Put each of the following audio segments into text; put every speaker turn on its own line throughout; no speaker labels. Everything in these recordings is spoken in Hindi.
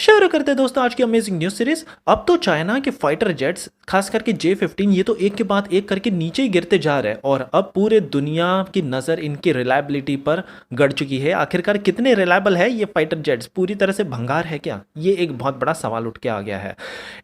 शुरू करते हैं दोस्तों आज की अमेजिंग न्यूज सीरीज। अब तो चाइना के फाइटर जेट्स खास करके J-15 ये तो एक के बाद एक करके नीचे ही गिरते जा रहे हैं और अब पूरे दुनिया की नज़र इनकी रिलायबिलिटी पर गड़ चुकी है। आखिरकार कितने रिलायबल है ये फाइटर जेट्स, पूरी तरह से भंगार है क्या, ये एक बहुत बड़ा सवाल उठ के आ गया है।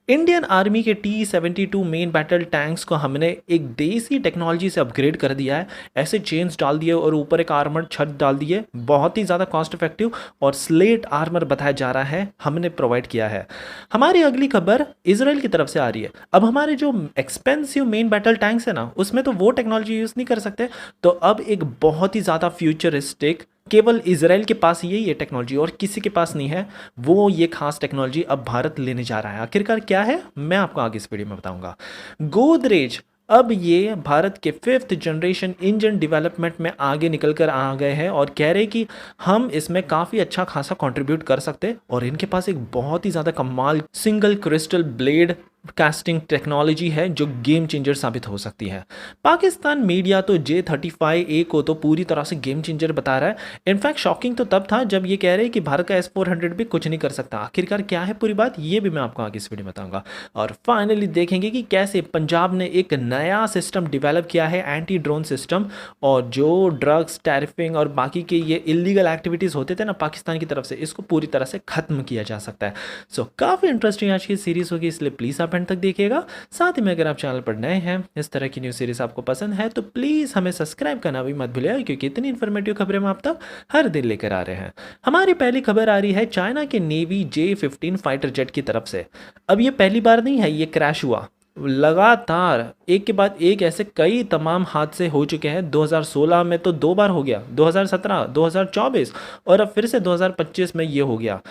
इंडियन आर्मी के T-72 मेन बैटल टैंक्स को हमने एक देसी टेक्नोलॉजी से अपग्रेड कर दिया है। ऐसे चेन्स डाल दिए और ऊपर एक आर्मर छत डाल दिए, बहुत ही ज़्यादा कॉस्ट इफेक्टिव और स्लेट आर्मर बताया जा रहा है हमने प्रोवाइड किया है। हमारी अगली खबर इजराइल की तरफ से आ रही है। अब हमारे जो एक्सपेंसिव मेन बैटल टैंक्स है ना, उसमें तो वो टेक्नोलॉजी यूज़ नहीं कर सकते, तो अब एक बहुत ही ज़्यादा फ्यूचरिस्टिक केवल इजराइल के पास ये टेक्नोलॉजी और किसी के पास नहीं है, वो ये खास टेक्नोलॉजी अब भारत लेने जा रहा है। आखिरकार क्या है मैं आपको आगे इस वीडियो में बताऊंगा। गोदरेज अब ये भारत के 5th जनरेशन इंजन डेवलपमेंट में आगे निकल कर आ गए हैं और कह रहे कि हम इसमें काफ़ी अच्छा खासा कंट्रीब्यूट कर सकते हैं और इनके पास एक बहुत ही ज़्यादा कमाल single crystal blade casting technology है जो गेम चेंजर साबित हो सकती है। पाकिस्तान मीडिया तो J-35A को तो पूरी तरह से गेम चेंजर बता रहा है। इनफैक्ट शॉकिंग तो तब था जब ये कह रहे हैं कि भारत का S-400 भी कुछ नहीं कर सकता। आखिरकार क्या है पूरी बात, ये भी मैं आपको आगे इस वीडियो में बताऊंगा। और फाइनली देखेंगे कि कैसे पंजाब ने एक नया सिस्टम डिवेलप किया है, एंटी ड्रोन सिस्टम, और जो ड्रग्स टैरिफिंग और बाकी के ये इलीगल एक्टिविटीज़ होते थे ना पाकिस्तान की तरफ से, इसको पूरी तरह से खत्म किया जा सकता है। सो काफ़ी इंटरेस्टिंग आज की सीरीज़ होगी, इसलिए प्लीज़ आप एंड तक देखिएगा। साथ ही में अगर आप चैनल पर नए हैं, इस तरह की न्यूज़ सीरीज़ आपको पसंद है तो प्लीज़ हमें सब्सक्राइब करना भी मत भूलिएगा, क्योंकि इतनी इन्फॉर्मेटिव खबरें हम आप तक हर दिन लेकर आ रहे हैं। हमारी पहली खबर आ रही है चाइना के नेवी J-15 फाइटर जेट की तरफ से। अब ये पहली बार नहीं है ये क्रैश हुआ, लगातार एक के बाद एक ऐसे कई तमाम हादसे हो चुके हैं। 2016 में तो 2 बार हो गया, 2017, 2024 और अब फिर से 2025 में ये हो गया।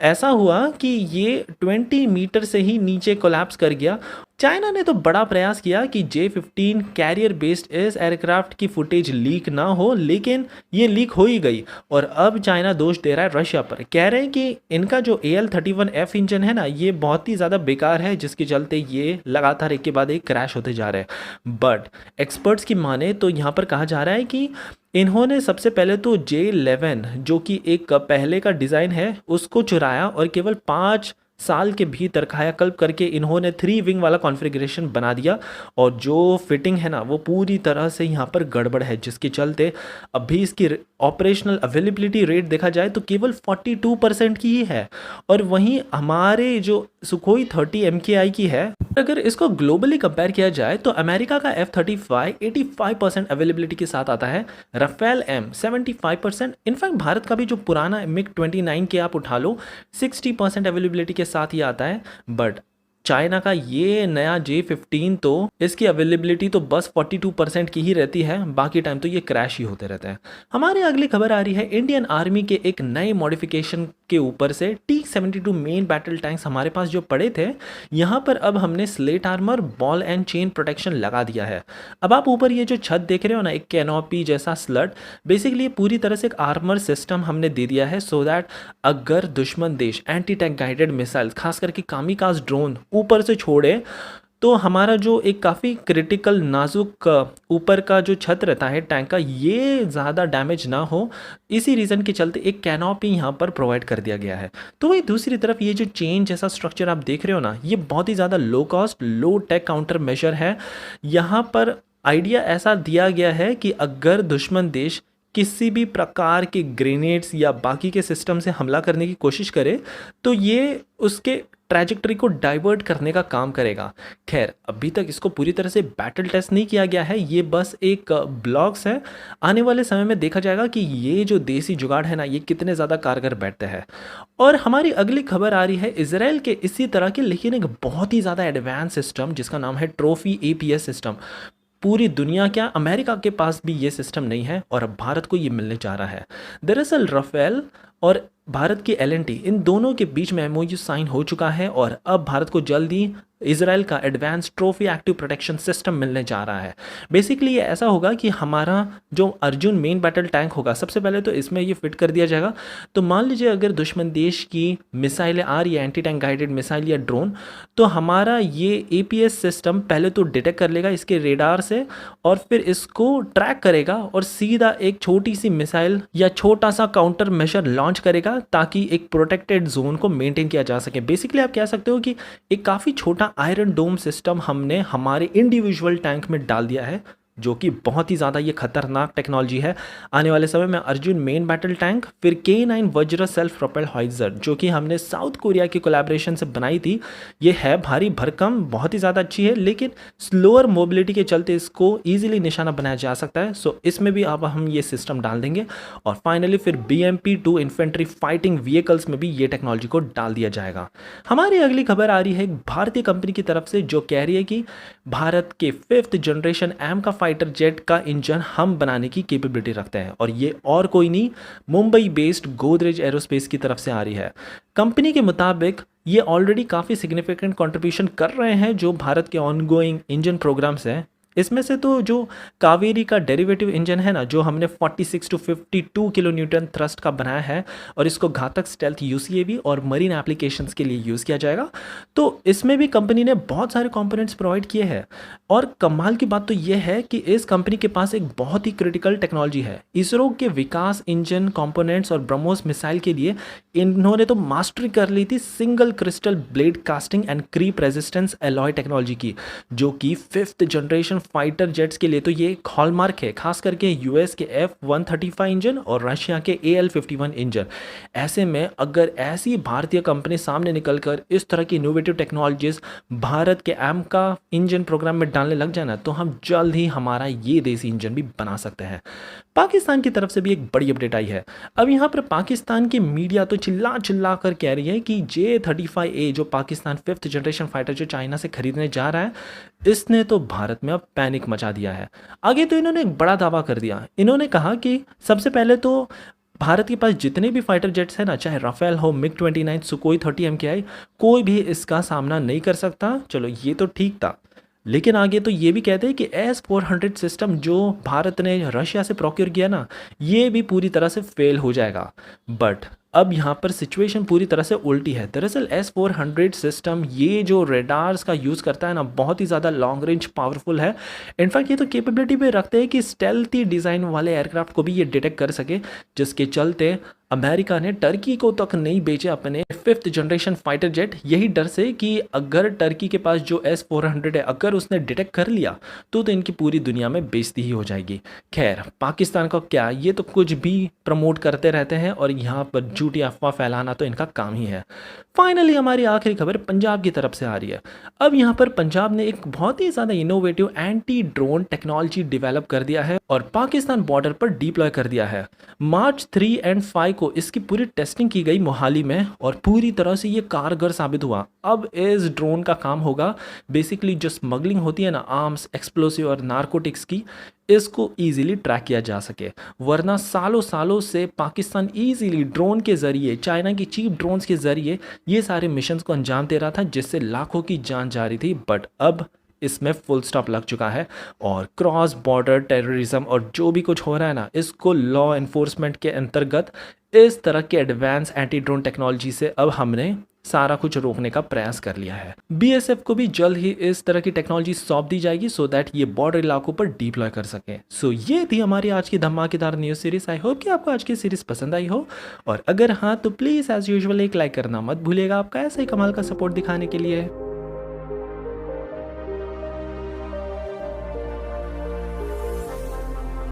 ऐसा हुआ कि ये 20 मीटर से ही नीचे कोलैप्स कर गया। चाइना ने तो बड़ा प्रयास किया कि J-15 कैरियर बेस्ड इस एयरक्राफ्ट की फुटेज लीक ना हो, लेकिन ये लीक हो ही गई और अब चाइना दोष दे रहा है रशिया पर। कह रहे हैं कि इनका जो AL-31F इंजन है ना, ये बहुत ही ज़्यादा बेकार है, जिसके चलते ये लगातार एक के बाद एक क्रैश होते जा रहे हैं। बट एक्सपर्ट्स की माने तो यहाँ पर कहा जा रहा है कि इन्होंने सबसे पहले तो J-11 जो कि एक पहले का डिज़ाइन है उसको चुराया और केवल 5 साल के भीतर कायाकल्प करके इन्होंने 3 विंग वाला कॉन्फ़िगरेशन बना दिया और जो फिटिंग है ना वो पूरी तरह से यहाँ पर गड़बड़ है, जिसके चलते अभी इसकी ऑपरेशनल अवेलेबिलिटी रेट देखा जाए तो केवल 42% की ही है। और वहीं हमारे जो सुखोई 30 MKI की है, अगर इसको ग्लोबली कंपेयर किया जाए तो अमेरिका का F-35 85% अवेलेबिलिटी के साथ आता है, राफेल M 75%, इनफैक्ट भारत का भी जो पुराना MiG-29 के आप उठा लो 60% अवेलेबिलिटी के साथ ही आता है। बट चाइना का ये नया J-15 तो इसकी अवेलेबिलिटी तो बस 42% की ही रहती है, बाकी टाइम तो ये क्रैश ही होते रहते हैं। हमारी अगली खबर आ रही है इंडियन आर्मी के एक नए मॉडिफिकेशन के ऊपर से। T-72 मेन बैटल टैंक्स हमारे पास जो पड़े थे, यहाँ पर अब हमने slate armour, ball and chain protection लगा दिया है। अब आप ऊपर ये जो छत देख रहे हो ना, एक कैनोपी जैसा स्लट, बेसिकली पूरी तरह से एक आर्मर सिस्टम हमने दे दिया है, सो दैट अगर दुश्मन देश एंटी टैंक गाइडेड मिसाइल खास करके कामिकाज़ ड्रोन ऊपर से छोड़े तो हमारा जो एक काफ़ी क्रिटिकल नाजुक ऊपर का जो छत रहता है टैंक का, ये ज़्यादा डैमेज ना हो, इसी रीज़न के चलते एक कैनोपी यहाँ पर प्रोवाइड कर दिया गया है। तो वही दूसरी तरफ ये जो चेन जैसा स्ट्रक्चर आप देख रहे हो ना, ये बहुत ही ज़्यादा low cost low tech countermeasure है। यहाँ पर आइडिया ऐसा दिया गया है कि अगर दुश्मन देश किसी भी प्रकार के ग्रेनेड्स या बाकी के सिस्टम से हमला करने की कोशिश करे तो ये उसके ट्रैजेक्टरी को डाइवर्ट करने का काम करेगा। खैर अभी तक इसको पूरी तरह से बैटल टेस्ट नहीं किया गया है, ये बस एक ब्लॉग्स है। आने वाले समय में देखा जाएगा कि ये जो देसी जुगाड़ है ना, ये कितने ज़्यादा कारगर बैठते हैं। और हमारी अगली खबर आ रही है इजराइल के इसी तरह के लेकिन एक बहुत ही ज़्यादा एडवांस सिस्टम जिसका नाम है ट्रॉफी APS सिस्टम। पूरी दुनिया क्या अमेरिका के पास भी ये सिस्टम नहीं है और अब भारत को ये मिलने जा रहा है। दरअसल राफेल और भारत की L&T इन दोनों के बीच में MOU साइन हो चुका है और अब भारत को जल्दी इजराइल का advance trophy active protection system मिलने जा रहा है। बेसिकली ये ऐसा होगा कि हमारा जो अर्जुन मेन बैटल टैंक होगा, सबसे पहले तो इसमें ये फिट कर दिया जाएगा। तो मान लीजिए अगर दुश्मन देश की मिसाइलें आ रही है, एंटी टैंक गाइडेड मिसाइल या ड्रोन, तो हमारा ये APS सिस्टम पहले तो डिटेक्ट कर लेगा इसके रेडार से और फिर इसको ट्रैक करेगा और सीधा एक छोटी सी मिसाइल या छोटा सा काउंटर मेजर लॉन्च लॉन्च करेगा ताकि एक प्रोटेक्टेड जोन को मेंटेन किया जा सके। बेसिकली आप कह सकते हो कि एक काफ़ी छोटा आयरन डोम सिस्टम हमने हमारे इंडिविजुअल टैंक में डाल दिया है, जो कि बहुत ही ज़्यादा ये खतरनाक टेक्नोलॉजी है। आने वाले समय में अर्जुन मेन बैटल टैंक, फिर K9 वज्र सेल्फ प्रोपेल्ड हॉइजर जो कि हमने साउथ कोरिया की कोलैबोरेशन से बनाई थी, ये है भारी भरकम, बहुत ही ज़्यादा अच्छी है, लेकिन स्लोअर मोबिलिटी के चलते इसको ईजिली निशाना बनाया जा सकता है। सो इसमें भी अब हम ये सिस्टम डाल देंगे। और फाइनली फिर BMP-2 इन्फेंट्री फाइटिंग व्हीकल्स में भी ये टेक्नोलॉजी को डाल दिया जाएगा। हमारी अगली खबर आ रही है एक भारतीय कंपनी की तरफ से, जो कह रही है कि भारत के 5th जनरेशन एम का फाइटर जेट का इंजन हम बनाने की कैपेबिलिटी रखते हैं, और ये और कोई नहीं, मुंबई बेस्ड गोदरेज एरोस्पेस की तरफ से आ रही है। कंपनी के मुताबिक ये ऑलरेडी काफ़ी सिग्निफिकेंट कंट्रीब्यूशन कर रहे हैं जो भारत के ऑनगोइंग इंजन प्रोग्राम्स हैं। इसमें से तो जो कावेरी का डेरिवेटिव इंजन है ना, जो हमने 46 to 52 किलो न्यूटन थ्रस्ट का बनाया है, और इसको घातक स्टेल्थ UCAV और मरीन एप्लीकेशंस के लिए यूज़ किया जाएगा। तो इसमें भी कंपनी ने बहुत सारे कंपोनेंट्स प्रोवाइड किए हैं, और कमाल की बात तो यह है कि इस कंपनी के पास एक बहुत ही क्रिटिकल टेक्नोलॉजी है। इसरो के विकास इंजन कंपोनेंट्स और ब्रह्मोस मिसाइल के लिए इन्होंने तो मास्टरी कर ली थी single crystal blade casting and creep resistance alloy technology की, जो कि 5th जनरेशन फाइटर जेट्स के लिए तो ये एक हॉलमार्क है, खास करके यूएस के F-135 इंजन और रशिया के AL-51 इंजन। ऐसे में अगर ऐसी भारतीय कंपनी सामने निकलकर इस तरह की इनोवेटिव टेक्नोलॉजीज भारत के एम का इंजन प्रोग्राम में डालने लग जाए ना, तो हम जल्द ही हमारा ये देसी इंजन भी बना सकते हैं। पाकिस्तान की तरफ से भी एक बड़ी अपडेट आई है। अब यहाँ पर पाकिस्तान की मीडिया तो चिल्ला चिल्ला कर कह रही है कि J-35A जो पाकिस्तान 5th जनरेशन फाइटर जो चाइना से खरीदने जा रहा है, इसने तो भारत में अब पैनिक मचा दिया है। आगे तो इन्होंने एक बड़ा दावा कर दिया। इन्होंने कहा कि सबसे पहले तो भारत के पास जितने भी फाइटर जेट्स हैं ना, चाहे राफेल हो, MiG-29, सुकोई 30 MKI, कोई भी इसका सामना नहीं कर सकता। चलो ये तो ठीक था, लेकिन आगे तो ये भी कहते हैं कि S-400 सिस्टम जो भारत ने रशिया से प्रोक्योर किया ना, ये भी पूरी तरह से फेल हो जाएगा। बट अब यहाँ पर सिचुएशन पूरी तरह से उल्टी है। दरअसल S-400 सिस्टम ये जो रेडार्स का यूज़ करता है ना, बहुत ही ज़्यादा लॉन्ग रेंज पावरफुल है। इनफैक्ट ये तो कैपेबिलिटी पे रखते हैं कि स्टेल्थी डिज़ाइन वाले एयरक्राफ्ट को भी ये डिटेक्ट कर सके, जिसके चलते अमेरिका ने टर्की को तक नहीं बेचे अपने 5th जनरेशन फाइटर जेट, यही डर से कि अगर टर्की के पास जो S-400 है अगर उसने डिटेक्ट कर लिया तो इनकी पूरी दुनिया में बेइज्जती ही हो जाएगी। खैर, पाकिस्तान का क्या, ये तो कुछ भी प्रमोट करते रहते हैं और यहाँ पर झूठी अफवाह फैलाना तो इनका काम ही है। फाइनली हमारी आखिरी खबर पंजाब की तरफ से आ रही है। अब यहाँ पर पंजाब ने एक बहुत ही ज़्यादा innovative anti drone technology develop कर दिया है और पाकिस्तान बॉर्डर पर डिप्लॉय कर दिया है। मार्च 3 और 5 को इसकी पूरी टेस्टिंग की गई मोहाली में और पूरी तरह से ये कारगर साबित हुआ। अब इस ड्रोन का काम होगा बेसिकली जो स्मगलिंग होती है ना, आर्म्स, एक्सप्लोसिव और नारकोटिक्स की, इसको इजीली ट्रैक किया जा सके। वरना सालों सालों से पाकिस्तान इजीली ड्रोन के ज़रिए, चाइना की चीप ड्रोन्स के ज़रिए ये सारे मिशंस को अंजाम दे रहा था, जिससे लाखों की जान जा रही थी। बट अब इसमें फुल स्टॉप लग चुका है और क्रॉस बॉर्डर टेररिज्म और जो भी कुछ हो रहा है ना, इसको लॉ एनफोर्समेंट के अंतर्गत इस तरह के एडवांस एंटी ड्रोन टेक्नोलॉजी से अब हमने सारा कुछ रोकने का प्रयास कर लिया है। BSF को भी जल्द ही इस तरह की टेक्नोलॉजी सौंप दी जाएगी सो दैट ये बॉर्डर इलाकों पर डिप्लॉय कर सके। सो ये थी हमारी आज की धमाकेदार न्यूज़ सीरीज। आई होप कि आपको आज की सीरीज पसंद आई हो, और अगर हाँ तो प्लीज़ एज यूजुअल एक लाइक करना मत भूलिएगा आपका ऐसे ही कमाल का सपोर्ट दिखाने के लिए।